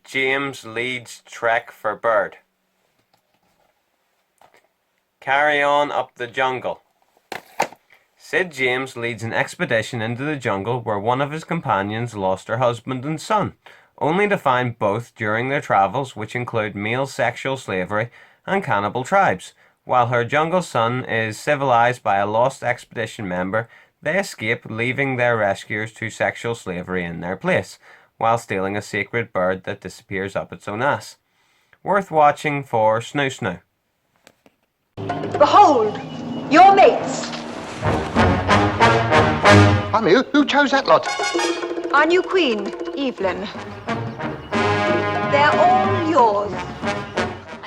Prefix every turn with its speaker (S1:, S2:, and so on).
S1: James leads trek for bird. Carry on up the jungle. Sid James leads an expedition into the jungle where one of his companions lost her husband and son, only to find both during their travels, which include male sexual slavery and cannibal tribes. While her jungle son is civilized by a lost expedition member, they escape, leaving their rescuers to sexual slavery in their place, while stealing a sacred bird that disappears up its own ass. Worth watching for Snoo Snoo.
S2: Behold, your mates.
S3: Honey, who chose that lot?
S2: Our new queen, Evelyn. They're all yours.